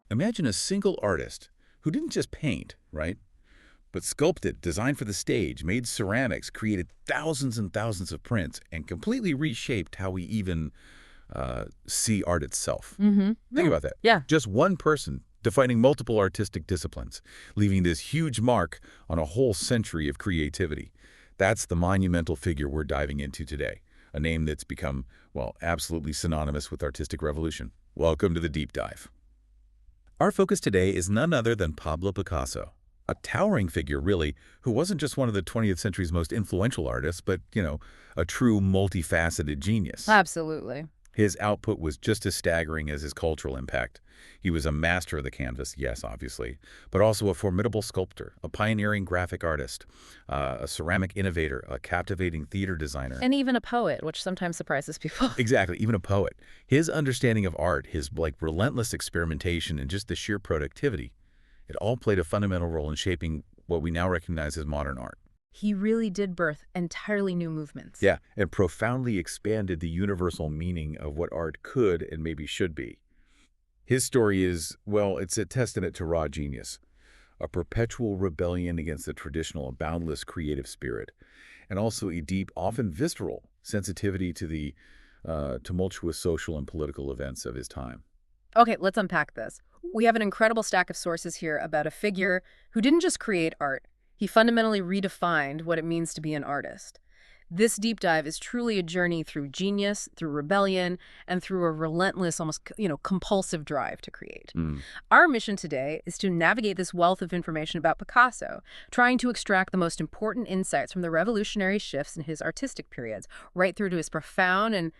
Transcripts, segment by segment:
Imagine a single artist who didn't just paint, right? But sculpted, designed for the stage, made ceramics, created thousands and thousands of prints, and completely reshaped how we even see art itself. Mm-hmm. Think Yeah. about that. Yeah. Just one person defining multiple artistic disciplines, leaving this huge mark on a whole century of creativity. That's the monumental figure we're diving into today, a name that's become, well, absolutely synonymous with artistic revolution. Welcome to the deep dive. Our focus today is none other than Pablo Picasso, a towering figure, really, who wasn't just one of the 20th century's most influential artists, but, a true multifaceted genius. Absolutely. His output was just as staggering as his cultural impact. He was a master of the canvas, yes, obviously, but also a formidable sculptor, a pioneering graphic artist, a ceramic innovator, a captivating theater designer. And even a poet, which sometimes surprises people. Exactly, even a poet. His understanding of art, his relentless experimentation, and just the sheer productivity, it all played a fundamental role in shaping what we now recognize as modern art. He really did birth entirely new movements. Yeah, and profoundly expanded the universal meaning of what art could and maybe should be. His story is, well, it's a testament to raw genius, a perpetual rebellion against the traditional boundless creative spirit, and also a deep, often visceral, sensitivity to the tumultuous social and political events of his time. Okay, let's unpack this. We have an incredible stack of sources here about a figure who didn't just create art. He fundamentally redefined what it means to be an artist. This deep dive is truly a journey through genius, through rebellion, and through a relentless, almost, compulsive drive to create. Our mission today is to navigate this wealth of information about Picasso, trying to extract the most important insights from the revolutionary shifts in his artistic periods, right through to his profound and,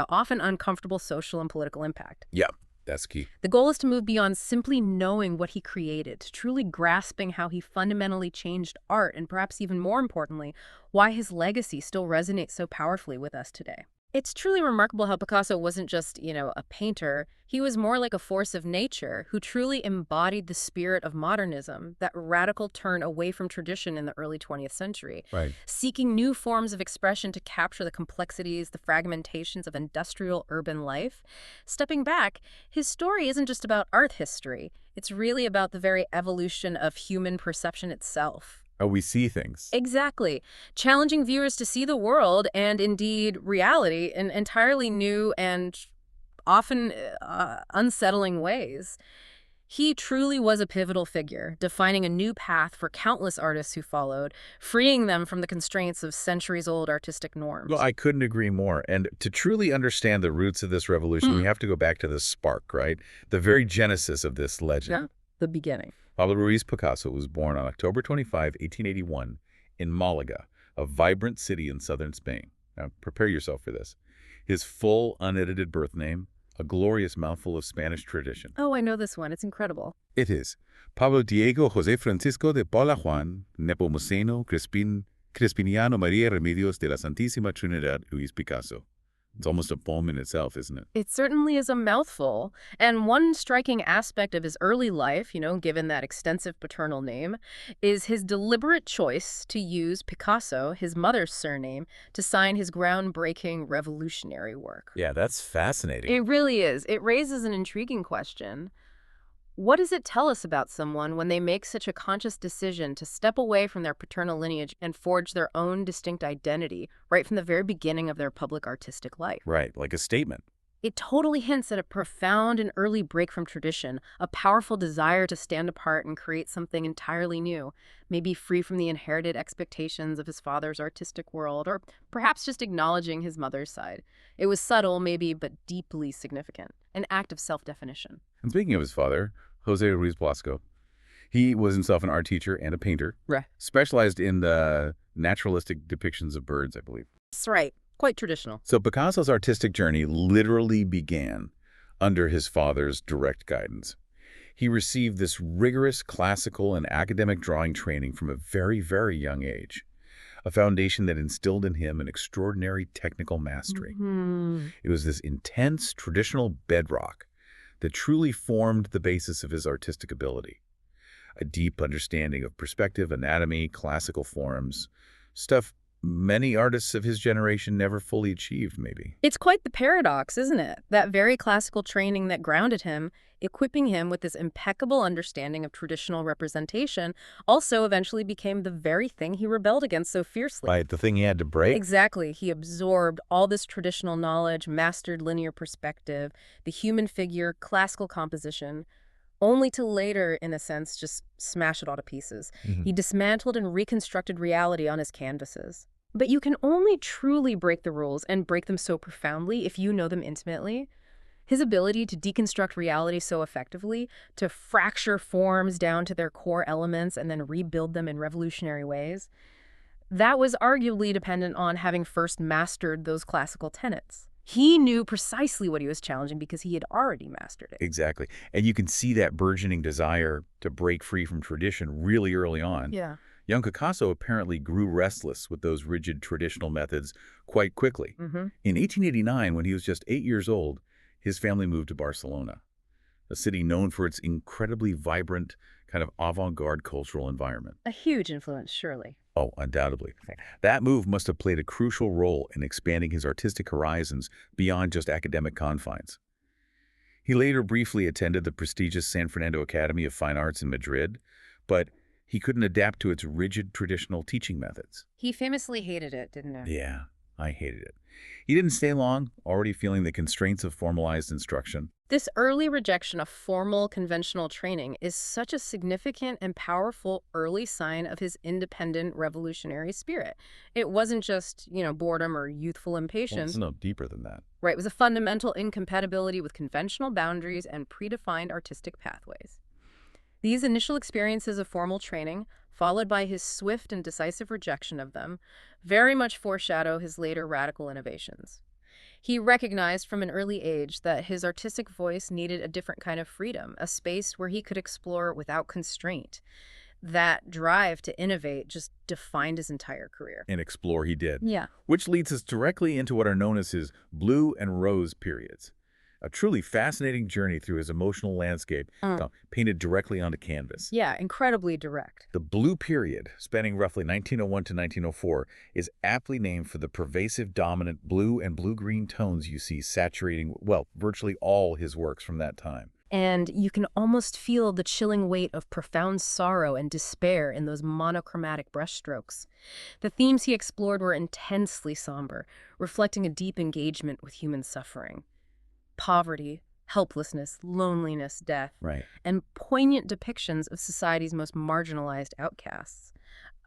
often uncomfortable social and political impact. Yeah, that's key. The goal is to move beyond simply knowing what he created, to truly grasping how he fundamentally changed art, and perhaps even more importantly, why his legacy still resonates so powerfully with us today. It's truly remarkable how Picasso wasn't just, a painter. He was more like a force of nature who truly embodied the spirit of modernism, that radical turn away from tradition in the early 20th century, Right. seeking new forms of expression to capture the complexities, the fragmentations of industrial urban life. Stepping back, his story isn't just about art history. It's really about the very evolution of human perception itself. How we see things. Exactly. Challenging viewers to see the world and indeed reality in entirely new and often unsettling ways. He truly was a pivotal figure, defining a new path for countless artists who followed, freeing them from the constraints of centuries-old artistic norms. Well, I couldn't agree more. And to truly understand the roots of this revolution, we have to go back to the spark, right? The very genesis of this legend. Yeah, the beginning. Pablo Ruiz Picasso was born on October 25, 1881, in Malaga, a vibrant city in southern Spain. Now, prepare yourself for this. His full, unedited birth name, a glorious mouthful of Spanish tradition. Oh, I know this one. It's incredible. It is Pablo Diego José Francisco de Paula Juan Nepomuceno Crispiniano María Remedios de la Santísima Trinidad Luis Picasso. It's almost a poem in itself, isn't it? It certainly is a mouthful. And one striking aspect of his early life, given that extensive paternal name, is his deliberate choice to use Picasso, his mother's surname, to sign his groundbreaking revolutionary work. Yeah, that's fascinating. It really is. It raises an intriguing question. What does it tell us about someone when they make such a conscious decision to step away from their paternal lineage and forge their own distinct identity right from the very beginning of their public artistic life? Right, like a statement. It totally hints at a profound and early break from tradition, a powerful desire to stand apart and create something entirely new, maybe free from the inherited expectations of his father's artistic world, or perhaps just acknowledging his mother's side. It was subtle, maybe, but deeply significant, an act of self-definition. And speaking of his father, José Ruiz Blasco, he was himself an art teacher and a painter, Right. specialized in the naturalistic depictions of birds, I believe. That's right. Quite traditional. So Picasso's artistic journey literally began under his father's direct guidance. He received this rigorous classical and academic drawing training from a very, very young age, a foundation that instilled in him an extraordinary technical mastery. It was this intense traditional bedrock that truly formed the basis of his artistic ability. A deep understanding of perspective, anatomy, classical forms, stuff many artists of his generation never fully achieved, maybe. It's quite the paradox, isn't it? That very classical training that grounded him, equipping him with this impeccable understanding of traditional representation, also eventually became the very thing he rebelled against so fiercely. Right, the thing he had to break? Exactly. He absorbed all this traditional knowledge, mastered linear perspective, the human figure, classical composition, only to later, in a sense, just smash it all to pieces. Mhm. He dismantled and reconstructed reality on his canvases. But you can only truly break the rules and break them so profoundly if you know them intimately. His ability to deconstruct reality so effectively, to fracture forms down to their core elements and then rebuild them in revolutionary ways, that was arguably dependent on having first mastered those classical tenets. He knew precisely what he was challenging because he had already mastered it. Exactly. And you can see that burgeoning desire to break free from tradition really early on. Yeah. Young Picasso apparently grew restless with those rigid traditional methods quite quickly. Mm-hmm. In 1889, when he was just 8 years old, his family moved to Barcelona, a city known for its incredibly vibrant, kind of avant-garde cultural environment. A huge influence, surely. Oh, undoubtedly. That move must have played a crucial role in expanding his artistic horizons beyond just academic confines. He later briefly attended the prestigious San Fernando Academy of Fine Arts in Madrid, but he couldn't adapt to its rigid traditional teaching methods. He famously hated it, didn't he? Yeah, I hated it. He didn't stay long, already feeling the constraints of formalized instruction. This early rejection of formal, conventional training is such a significant and powerful early sign of his independent revolutionary spirit. It wasn't just, boredom or youthful Well, it's impatience. no deeper than that. Right, it was a fundamental incompatibility with conventional boundaries and predefined artistic pathways. These initial experiences of formal training, followed by his swift and decisive rejection of them, very much foreshadow his later radical innovations. He recognized from an early age that his artistic voice needed a different kind of freedom, a space where he could explore without constraint. That drive to innovate just defined his entire career. And explore he did. Yeah. Which leads us directly into what are known as his blue and rose periods. A truly fascinating journey through his emotional landscape painted directly onto canvas. Yeah, incredibly direct. The blue period, spanning roughly 1901 to 1904, is aptly named for the pervasive dominant blue and blue-green tones you see saturating, well, virtually all his works from that time. And you can almost feel the chilling weight of profound sorrow and despair in those monochromatic brushstrokes. The themes he explored were intensely somber, reflecting a deep engagement with human suffering. Poverty, helplessness, loneliness, death, Right. and poignant depictions of society's most marginalized outcasts.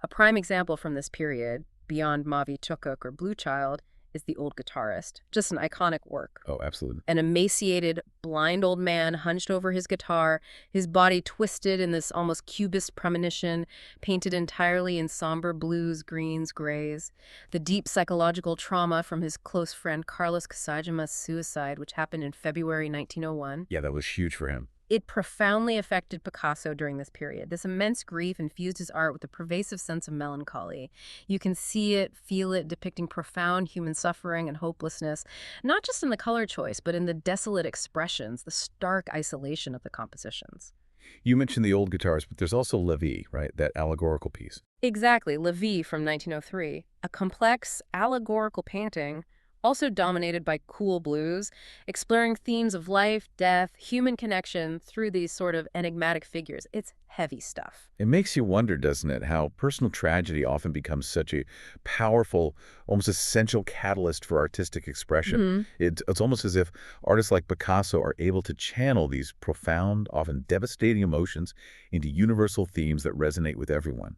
A prime example from this period, beyond Mavi Chukuk or Blue Child, is The Old Guitarist, just an iconic work. Oh, absolutely. An emaciated, blind old man hunched over his guitar, his body twisted in this almost cubist premonition, painted entirely in somber blues, greens, grays. The deep psychological trauma from his close friend Carlos Casagemas' suicide, which happened in February 1901. Yeah, that was huge for him. It profoundly affected Picasso during this period. This immense grief infused his art with a pervasive sense of melancholy. You can see it, feel it, depicting profound human suffering and hopelessness, not just in the color choice, but in the desolate expressions, the stark isolation of the compositions. You mentioned The Old Guitarist, but there's also La Vie, right? That allegorical piece. Exactly, La Vie from 1903, a complex, allegorical painting also dominated by cool blues, exploring themes of life, death, human connection through these sort of enigmatic figures. It's heavy stuff. It makes you wonder, doesn't it, how personal tragedy often becomes such a powerful, almost essential catalyst for artistic expression. It's almost as if artists like Picasso are able to channel these profound, often devastating emotions into universal themes that resonate with everyone,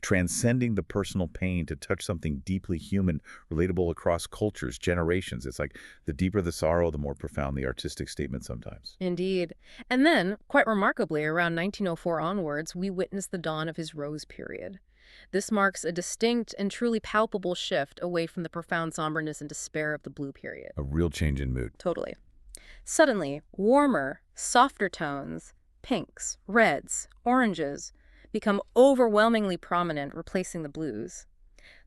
transcending the personal pain to touch something deeply human, relatable across cultures, generations. It's like the deeper the sorrow, the more profound the artistic statement sometimes. Indeed. And then, quite remarkably, around 1904 onwards, we witness the dawn of his Rose period. This marks a distinct and truly palpable shift away from the profound somberness and despair of the Blue period. A real change in mood. Totally. Suddenly, warmer, softer tones, pinks, reds, oranges, become overwhelmingly prominent, replacing the blues.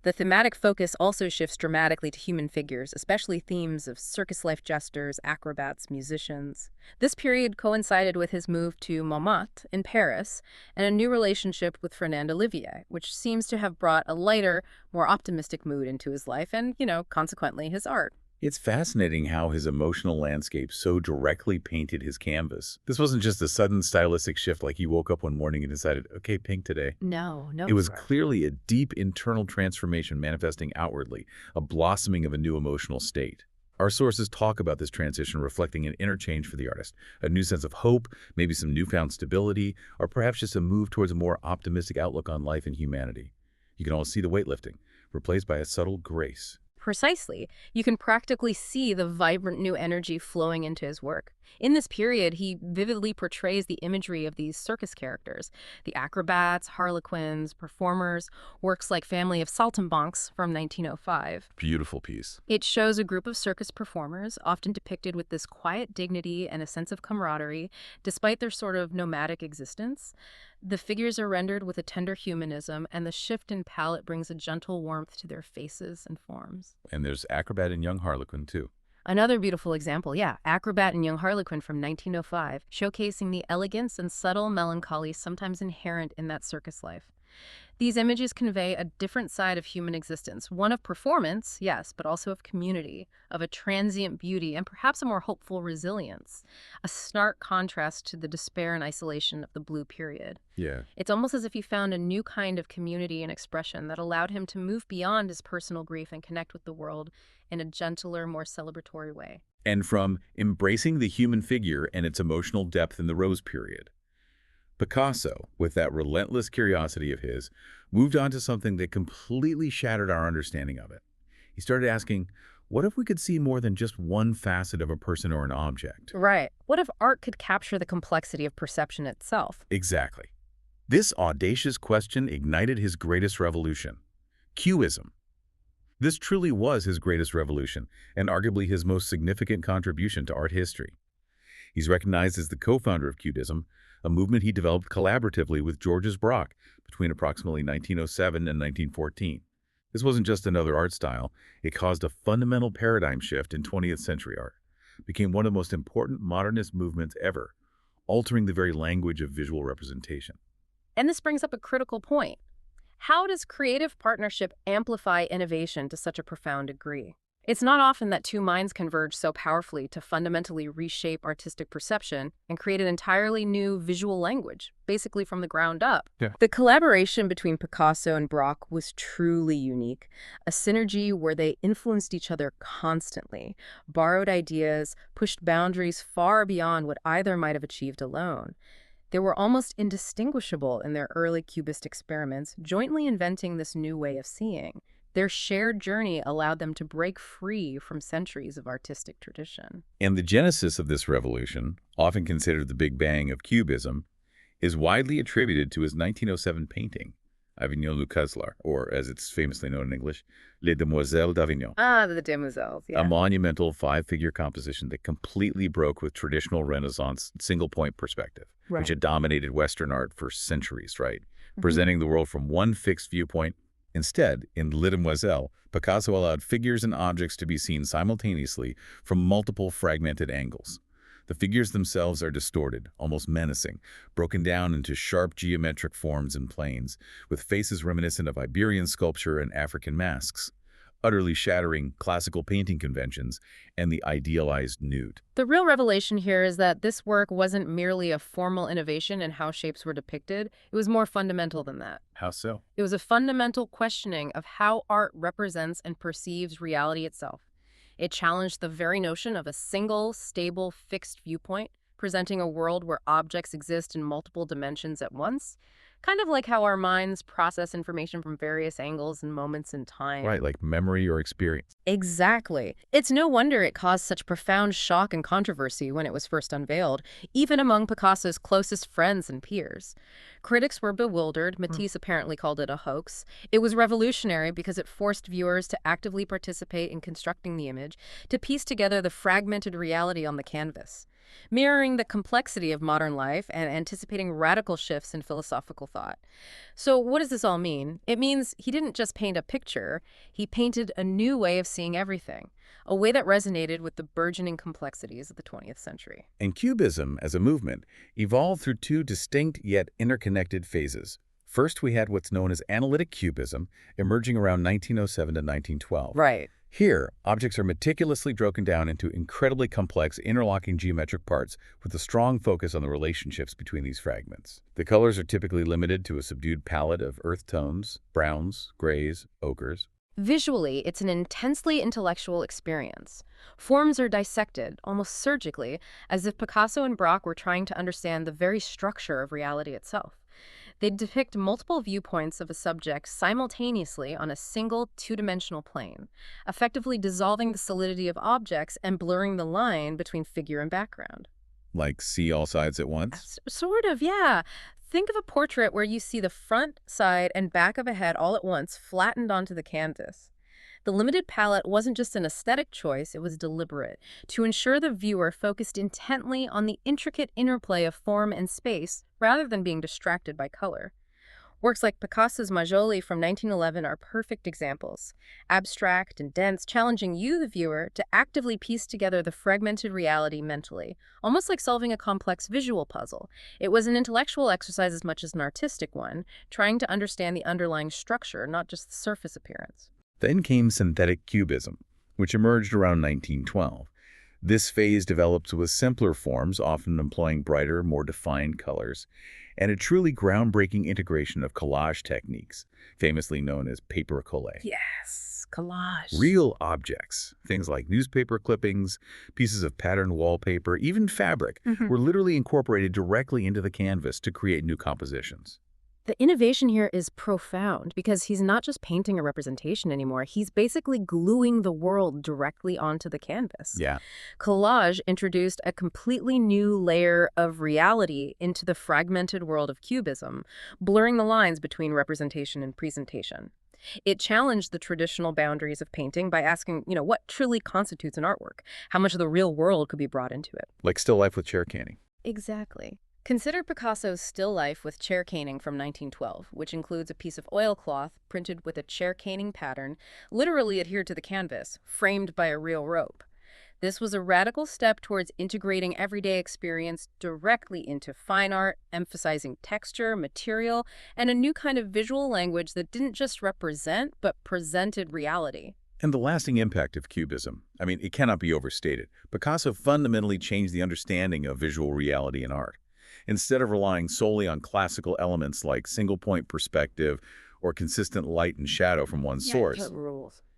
The thematic focus also shifts dramatically to human figures, especially themes of circus life jesters, acrobats, musicians. This period coincided with his move to Montmartre in Paris and a new relationship with Fernand Olivier, which seems to have brought a lighter, more optimistic mood into his life and, consequently his art. It's fascinating how his emotional landscape so directly painted his canvas. This wasn't just a sudden stylistic shift like he woke up one morning and decided, okay, pink today. No, no. It was clearly a deep internal transformation manifesting outwardly, a blossoming of a new emotional state. Our sources talk about this transition reflecting an inner change for the artist, a new sense of hope, maybe some newfound stability, or perhaps just a move towards a more optimistic outlook on life and humanity. You can almost see the weightlifting, replaced by a subtle grace. Precisely. You can practically see the vibrant new energy flowing into his work. In this period, he vividly portrays the imagery of these circus characters, the acrobats, harlequins, performers, works like Family of Saltimbanques from 1905. Beautiful piece. It shows a group of circus performers, often depicted with this quiet dignity and a sense of camaraderie, despite their sort of nomadic existence. The figures are rendered with a tender humanism, and the shift in palette brings a gentle warmth to their faces and forms. And there's Acrobat and Young Harlequin, too. Another beautiful example, Acrobat and Young Harlequin from 1905, showcasing the elegance and subtle melancholy sometimes inherent in that circus life. These images convey a different side of human existence, one of performance, yes, but also of community, of a transient beauty, and perhaps a more hopeful resilience, a stark contrast to the despair and isolation of the Blue period. Yeah. It's almost as if he found a new kind of community and expression that allowed him to move beyond his personal grief and connect with the world in a gentler, more celebratory way. And from embracing the human figure and its emotional depth in the Rose period, Picasso, with that relentless curiosity of his, moved on to something that completely shattered our understanding of it. He started asking, what if we could see more than just one facet of a person or an object? Right. What if art could capture the complexity of perception itself? Exactly. This audacious question ignited his greatest revolution, Cubism. This truly was his greatest revolution, and arguably his most significant contribution to art history. He's recognized as the co-founder of Cubism, a movement he developed collaboratively with Georges Braque between approximately 1907 and 1914. This wasn't just another art style, it caused a fundamental paradigm shift in 20th century art, became one of the most important modernist movements ever, altering the very language of visual representation. And this brings up a critical point. How does creative partnership amplify innovation to such a profound degree? It's not often that two minds converge so powerfully to fundamentally reshape artistic perception and create an entirely new visual language, basically from the ground up. Yeah. The collaboration between Picasso and Braque was truly unique, a synergy where they influenced each other constantly, borrowed ideas, pushed boundaries far beyond what either might have achieved alone. They were almost indistinguishable in their early Cubist experiments, jointly inventing this new way of seeing. Their shared journey allowed them to break free from centuries of artistic tradition. And the genesis of this revolution, often considered the Big Bang of Cubism, is widely attributed to his 1907 painting, Avignon le Caslar, or as it's famously known in English, Les Demoiselles d'Avignon. Ah, the Demoiselles, yeah. A monumental five-figure composition that completely broke with traditional Renaissance single-point perspective, which had dominated Western art for centuries, right? Presenting the world from one fixed viewpoint. Instead, in Les Demoiselles, Picasso allowed figures and objects to be seen simultaneously from multiple fragmented angles. The figures themselves are distorted, almost menacing, broken down into sharp geometric forms and planes, with faces reminiscent of Iberian sculpture and African masks, utterly shattering classical painting conventions and the idealized nude. The real revelation here is that this work wasn't merely a formal innovation in how shapes were depicted. It was more fundamental than that. How so? It was a fundamental questioning of how art represents and perceives reality itself. It challenged the very notion of a single, stable, fixed viewpoint, presenting a world where objects exist in multiple dimensions at once, kind of like how our minds process information from various angles and moments in time. Right, like memory or experience. Exactly. It's no wonder it caused such profound shock and controversy when it was first unveiled, even among Picasso's closest friends and peers. Critics were bewildered. Matisse apparently called it a hoax. It was revolutionary because it forced viewers to actively participate in constructing the image, to piece together the fragmented reality on the canvas. mirroring the complexity of modern life and anticipating radical shifts in philosophical thought. So what does this all mean? It means he didn't just paint a picture, he painted a new way of seeing everything, a way that resonated with the burgeoning complexities of the 20th century. And Cubism, as a movement, evolved through two distinct yet interconnected phases. First, we had what's known as analytic cubism, emerging around 1907 to 1912. Right. Here, objects are meticulously broken down into incredibly complex, interlocking geometric parts with a strong focus on the relationships between these fragments. The colors are typically limited to a subdued palette of earth tones, browns, grays, ochres. Visually, it's an intensely intellectual experience. Forms are dissected, almost surgically, as if Picasso and Braque were trying to understand the very structure of reality itself. They depict multiple viewpoints of a subject simultaneously on a single two-dimensional plane, effectively dissolving the solidity of objects and blurring the line between figure and background. Like see all sides at once? Sort of, yeah. Think of a portrait where you see the front, side, and back of a head all at once flattened onto the canvas. The limited palette wasn't just an aesthetic choice, it was deliberate, to ensure the viewer focused intently on the intricate interplay of form and space rather than being distracted by color. Works like Picasso's Majoli from 1911 are perfect examples, abstract and dense, challenging you, the viewer, to actively piece together the fragmented reality mentally, almost like solving a complex visual puzzle. It was an intellectual exercise as much as an artistic one, trying to understand the underlying structure, not just the surface appearance. Then came synthetic cubism, which emerged around 1912. This phase developed with simpler forms, often employing brighter, more defined colors, and a truly groundbreaking integration of collage techniques, famously known as paper collage. Yes, collage. Real objects, things like newspaper clippings, pieces of patterned wallpaper, even fabric, were literally incorporated directly into the canvas to create new compositions. The innovation here is profound because he's not just painting a representation anymore, he's basically gluing the world directly onto the canvas. Yeah. Collage introduced a completely new layer of reality into the fragmented world of cubism, blurring the lines between representation and presentation. It challenged the traditional boundaries of painting by asking, what truly constitutes an artwork? How much of the real world could be brought into it? Like still life with chair caning. Exactly. Consider Picasso's still life with chair caning from 1912, which includes a piece of oilcloth printed with a chair caning pattern, literally adhered to the canvas, framed by a real rope. This was a radical step towards integrating everyday experience directly into fine art, emphasizing texture, material, and a new kind of visual language that didn't just represent, but presented reality. And the lasting impact of Cubism, it cannot be overstated. Picasso fundamentally changed the understanding of visual reality in art. Instead of relying solely on classical elements like single-point perspective or consistent light and shadow from one source,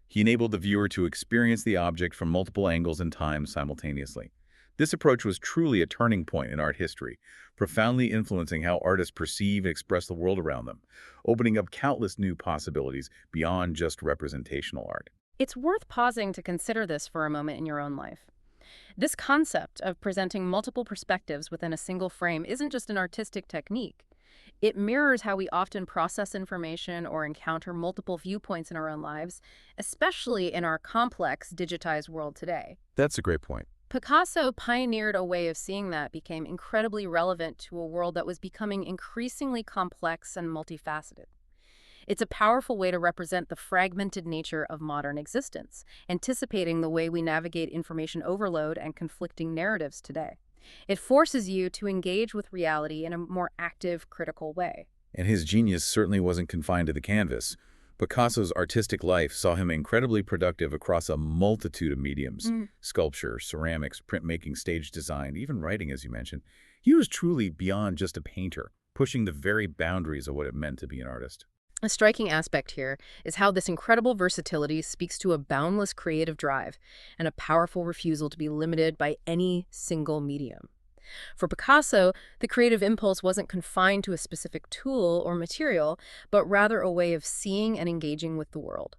he enabled the viewer to experience the object from multiple angles and times simultaneously. This approach was truly a turning point in art history, profoundly influencing how artists perceive and express the world around them, opening up countless new possibilities beyond just representational art. It's worth pausing to consider this for a moment in your own life. This concept of presenting multiple perspectives within a single frame isn't just an artistic technique. It mirrors how we often process information or encounter multiple viewpoints in our own lives, especially in our complex, digitized world today. That's a great point. Picasso pioneered a way of seeing that became incredibly relevant to a world that was becoming increasingly complex and multifaceted. It's a powerful way to represent the fragmented nature of modern existence, anticipating the way we navigate information overload and conflicting narratives today. It forces you to engage with reality in a more active, critical way. And his genius certainly wasn't confined to the canvas. Picasso's artistic life saw him incredibly productive across a multitude of mediums: sculpture, ceramics, printmaking, stage design, even writing, as you mentioned. He was truly beyond just a painter, pushing the very boundaries of what it meant to be an artist. A striking aspect here is how this incredible versatility speaks to a boundless creative drive and a powerful refusal to be limited by any single medium. For Picasso, the creative impulse wasn't confined to a specific tool or material, but rather a way of seeing and engaging with the world.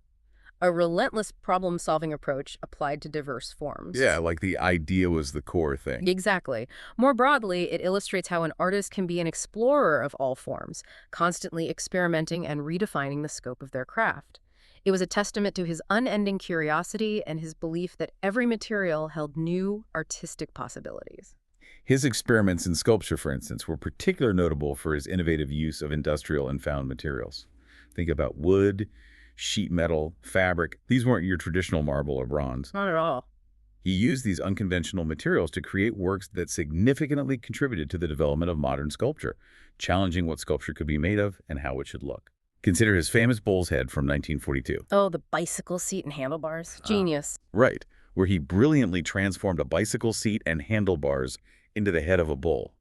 A relentless problem-solving approach applied to diverse forms. Yeah, like the idea was the core thing. Exactly. More broadly, it illustrates how an artist can be an explorer of all forms, constantly experimenting and redefining the scope of their craft. It was a testament to his unending curiosity and his belief that every material held new artistic possibilities. His experiments in sculpture, for instance, were particularly notable for his innovative use of industrial and found materials. Think about wood, sheet metal, fabric. These weren't your traditional marble or bronze. Not at all. He used these unconventional materials to create works that significantly contributed to the development of modern sculpture, challenging what sculpture could be made of and how it should look. Consider his famous bull's head from 1942. Oh, the bicycle seat and handlebars. Genius. Right, where he brilliantly transformed a bicycle seat and handlebars into the head of a bull.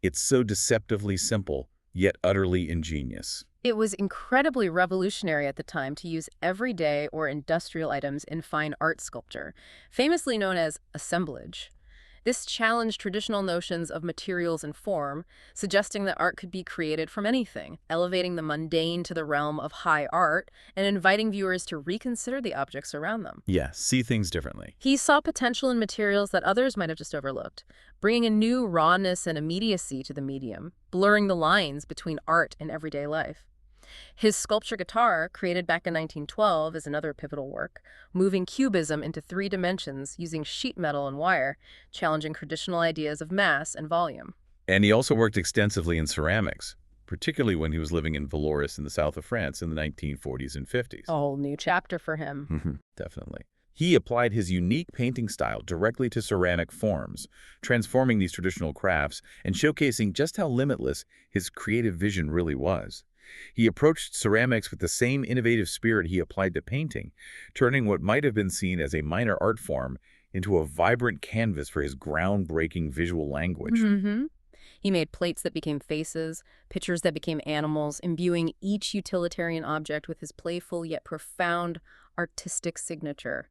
It's so deceptively simple, yet utterly ingenious. It was incredibly revolutionary at the time to use everyday or industrial items in fine art sculpture, famously known as assemblage. This challenged traditional notions of materials and form, suggesting that art could be created from anything, elevating the mundane to the realm of high art and inviting viewers to reconsider the objects around them. Yeah, see things differently. He saw potential in materials that others might have just overlooked, bringing a new rawness and immediacy to the medium, blurring the lines between art and everyday life. His sculpture guitar, created back in 1912, is another pivotal work, moving cubism into 3 dimensions using sheet metal and wire, challenging traditional ideas of mass and volume. And he also worked extensively in ceramics, particularly when he was living in Valoris in the south of France in the 1940s and 50s. A whole new chapter for him. Definitely. He applied his unique painting style directly to ceramic forms, transforming these traditional crafts and showcasing just how limitless his creative vision really was. He approached ceramics with the same innovative spirit he applied to painting, turning what might have been seen as a minor art form into a vibrant canvas for his groundbreaking visual language. He made plates that became faces, pictures that became animals, imbuing each utilitarian object with his playful yet profound artistic signature.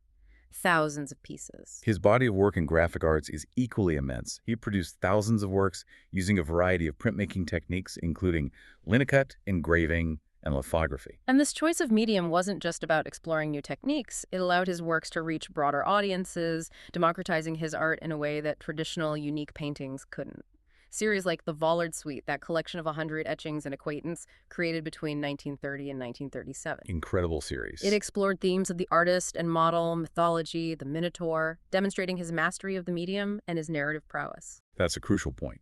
Thousands of pieces. His body of work in graphic arts is equally immense. He produced thousands of works using a variety of printmaking techniques, including linocut, engraving, and lithography. And this choice of medium wasn't just about exploring new techniques. It allowed his works to reach broader audiences, democratizing his art in a way that traditional, unique paintings couldn't. Series like the Vollard Suite, that collection of 100 etchings and acquaintance, created between 1930 and 1937. Incredible series. It explored themes of the artist and model, mythology, the Minotaur, demonstrating his mastery of the medium and his narrative prowess. That's a crucial point.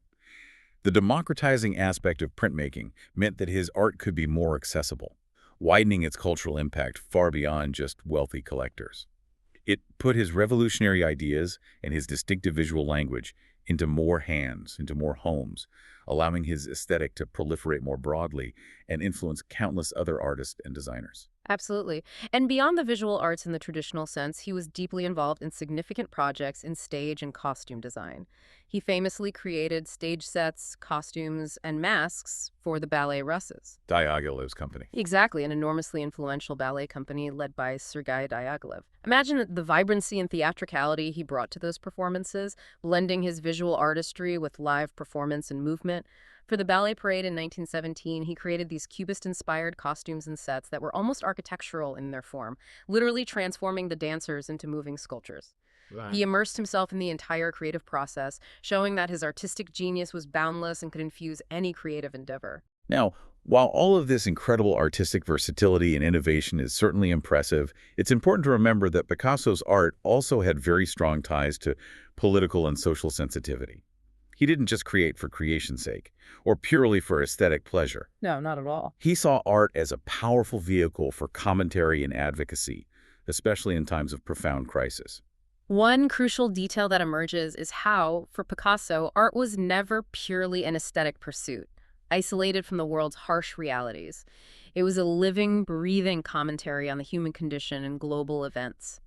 The democratizing aspect of printmaking meant that his art could be more accessible, widening its cultural impact far beyond just wealthy collectors. It put his revolutionary ideas and his distinctive visual language into more hands, into more homes, allowing his aesthetic to proliferate more broadly and influence countless other artists and designers. Absolutely. And beyond the visual arts in the traditional sense, he was deeply involved in significant projects in stage and costume design. He famously created stage sets, costumes, and masks for the ballet Russes. Diaghilev's company. Exactly, an enormously influential ballet company led by Sergei Diaghilev. Imagine the vibrancy and theatricality he brought to those performances, blending his visual artistry with live performance and movement. For the Ballet Parade in 1917, he created these Cubist-inspired costumes and sets that were almost architectural in their form, literally transforming the dancers into moving sculptures. Right. He immersed himself in the entire creative process, showing that his artistic genius was boundless and could infuse any creative endeavor. Now, while all of this incredible artistic versatility and innovation is certainly impressive, it's important to remember that Picasso's art also had very strong ties to political and social sensitivity. He didn't just create for creation's sake, or purely for aesthetic pleasure. No, not at all. He saw art as a powerful vehicle for commentary and advocacy, especially in times of profound crisis. One crucial detail that emerges is how, for Picasso, art was never purely an aesthetic pursuit, isolated from the world's harsh realities. It was a living, breathing commentary on the human condition and global events.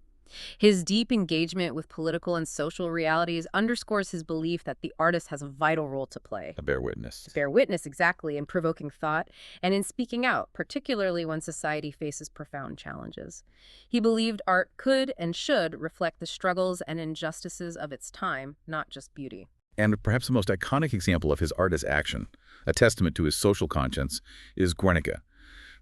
His deep engagement with political and social realities underscores his belief that the artist has a vital role to play. A bear witness. To bear witness, exactly, in provoking thought and in speaking out, particularly when society faces profound challenges. He believed art could and should reflect the struggles and injustices of its time, not just beauty. And perhaps the most iconic example of his art as action, a testament to his social conscience, is Guernica.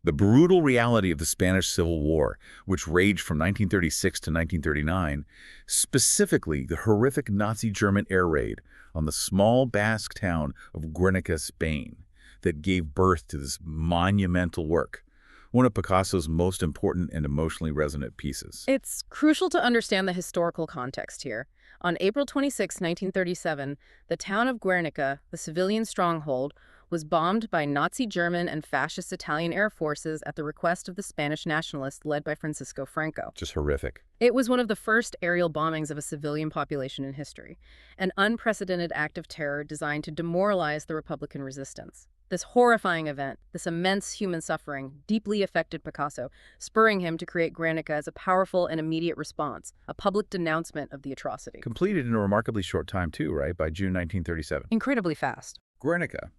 The brutal reality of the Spanish Civil War, which raged from 1936 to 1939, specifically the horrific Nazi German air raid on the small Basque town of Guernica, Spain, that gave birth to this monumental work, one of Picasso's most important and emotionally resonant pieces. It's crucial to understand the historical context here. On April 26, 1937, the town of Guernica, the civilian stronghold, was bombed by Nazi German and fascist Italian air forces at the request of the Spanish nationalists led by Francisco Franco. Just horrific. It was one of the first aerial bombings of a civilian population in history, an unprecedented act of terror designed to demoralize the Republican resistance. This horrifying event, this immense human suffering, deeply affected Picasso, spurring him to create Guernica as a powerful and immediate response, a public denouncement of the atrocity. Completed in a remarkably short time too, right? By June 1937. Incredibly fast. Guernica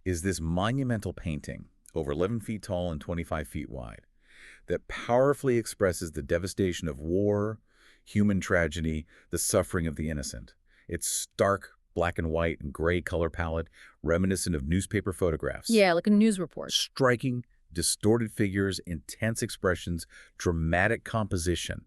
is this monumental painting, over 11 feet tall and 25 feet wide, that powerfully expresses the devastation of war, human tragedy, the suffering of the innocent. Its stark black and white and gray color palette, reminiscent of newspaper photographs. Yeah, like a news report. Striking, distorted figures, intense expressions, dramatic composition.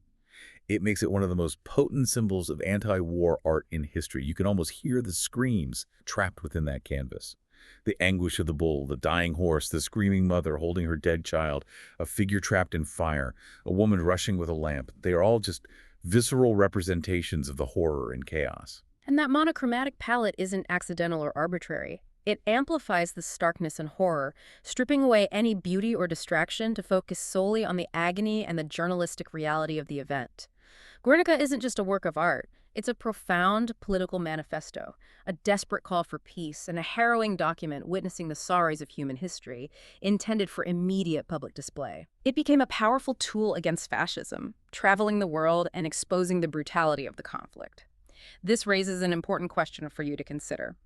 It makes it one of the most potent symbols of anti-war art in history. You can almost hear the screams trapped within that canvas. The anguish of the bull, the dying horse, the screaming mother holding her dead child, a figure trapped in fire, a woman rushing with a lamp. They are all just visceral representations of the horror and chaos. And that monochromatic palette isn't accidental or arbitrary. It amplifies the starkness and horror, stripping away any beauty or distraction to focus solely on the agony and the journalistic reality of the event. Guernica isn't just a work of art. It's a profound political manifesto, a desperate call for peace, and a harrowing document witnessing the sorrows of human history, intended for immediate public display. It became a powerful tool against fascism, traveling the world and exposing the brutality of the conflict. This raises an important question for you to consider.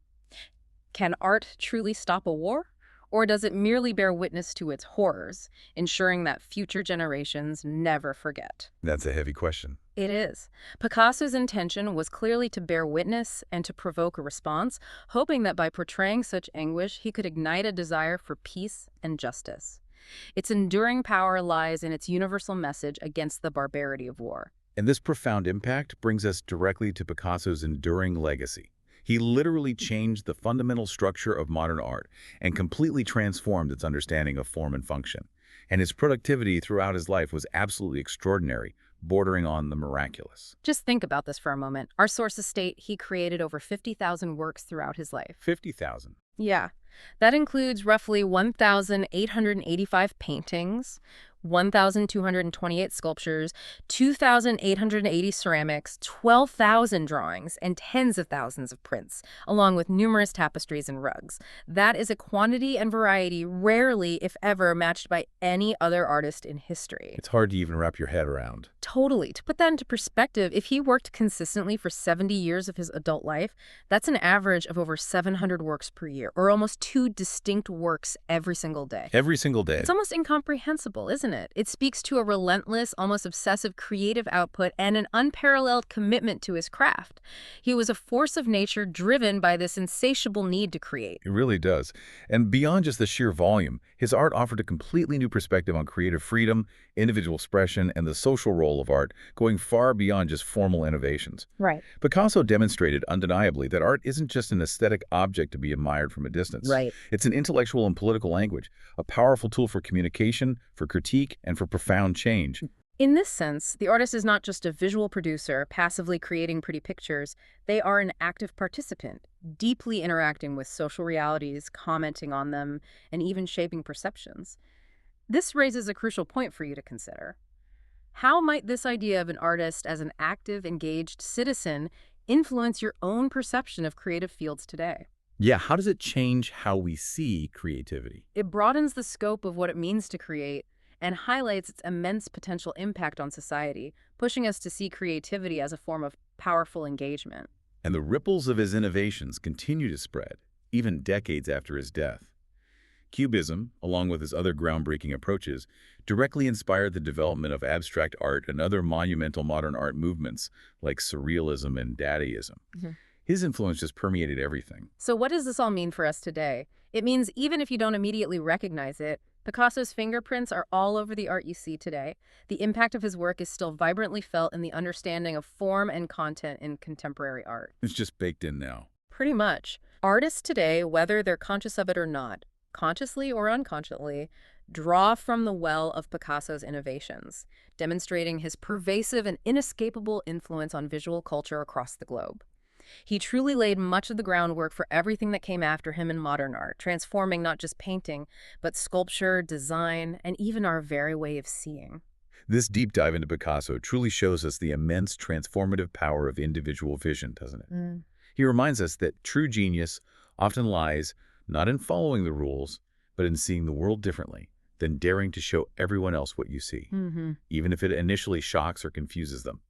Can art truly stop a war? Or does it merely bear witness to its horrors, ensuring that future generations never forget? That's a heavy question. It is. Picasso's intention was clearly to bear witness and to provoke a response, hoping that by portraying such anguish, he could ignite a desire for peace and justice. Its enduring power lies in its universal message against the barbarity of war. And this profound impact brings us directly to Picasso's enduring legacy. He literally changed the fundamental structure of modern art and completely transformed its understanding of form and function. And his productivity throughout his life was absolutely extraordinary, bordering on the miraculous. Just think about this for a moment. Our sources state he created over 50,000 works throughout his life. 50,000. Yeah. That includes roughly 1,885 paintings, 1,228 sculptures, 2,880 ceramics, 12,000 drawings, and tens of thousands of prints, along with numerous tapestries and rugs. That is a quantity and variety rarely, if ever, matched by any other artist in history. It's hard to even wrap your head around. Totally. To put that into perspective, if he worked consistently for 70 years of his adult life, that's an average of over 700 works per year, or almost 2 distinct works every single day. Every single day. It's almost incomprehensible, isn't it? It speaks to a relentless, almost obsessive creative output and an unparalleled commitment to his craft. He was a force of nature driven by this insatiable need to create. It really does. And beyond just the sheer volume, his art offered a completely new perspective on creative freedom, individual expression, and the social role of art, going far beyond just formal innovations. Right. Picasso demonstrated undeniably that art isn't just an aesthetic object to be admired from a distance. Right. It's an intellectual and political language, a powerful tool for communication, for critique, and for profound change. In this sense, the artist is not just a visual producer passively creating pretty pictures. They are an active participant, deeply interacting with social realities, commenting on them, and even shaping perceptions. This raises a crucial point for you to consider. How might this idea of an artist as an active, engaged citizen influence your own perception of creative fields today? Yeah, how does it change how we see creativity? It broadens the scope of what it means to create and highlights its immense potential impact on society, pushing us to see creativity as a form of powerful engagement. And the ripples of his innovations continue to spread, even decades after his death. Cubism, along with his other groundbreaking approaches, directly inspired the development of abstract art and other monumental modern art movements like surrealism and Dadaism. His influence just permeated everything. So what does this all mean for us today? It means even if you don't immediately recognize it, Picasso's fingerprints are all over the art you see today. The impact of his work is still vibrantly felt in the understanding of form and content in contemporary art. It's just baked in now. Pretty much. Artists today, whether they're conscious of it or not, consciously or unconsciously, draw from the well of Picasso's innovations, demonstrating his pervasive and inescapable influence on visual culture across the globe. He truly laid much of the groundwork for everything that came after him in modern art, transforming not just painting, but sculpture, design, and even our very way of seeing. This deep dive into Picasso truly shows us the immense transformative power of individual vision, doesn't it? Mm. He reminds us that true genius often lies not in following the rules, but in seeing the world differently, then daring to show everyone else what you see, Mm-hmm. even if it initially shocks or confuses them.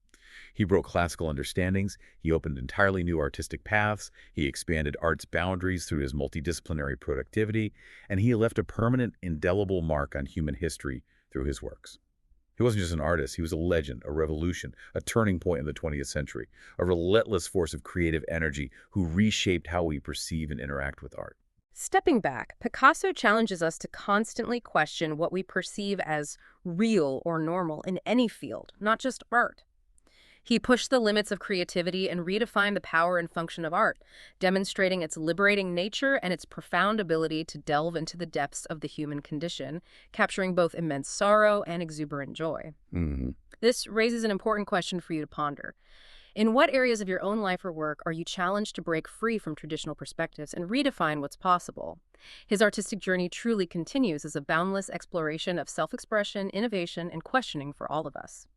He broke classical understandings, he opened entirely new artistic paths, he expanded art's boundaries through his multidisciplinary productivity, and he left a permanent, indelible mark on human history through his works. He wasn't just an artist, he was a legend, a revolution, a turning point in the 20th century, a relentless force of creative energy who reshaped how we perceive and interact with art. Stepping back, Picasso challenges us to constantly question what we perceive as real or normal in any field, not just art. He pushed the limits of creativity and redefined the power and function of art, demonstrating its liberating nature and its profound ability to delve into the depths of the human condition, capturing both immense sorrow and exuberant joy. Mhm. This raises an important question for you to ponder. In what areas of your own life or work are you challenged to break free from traditional perspectives and redefine what's possible? His artistic journey truly continues as a boundless exploration of self-expression, innovation, and questioning for all of us.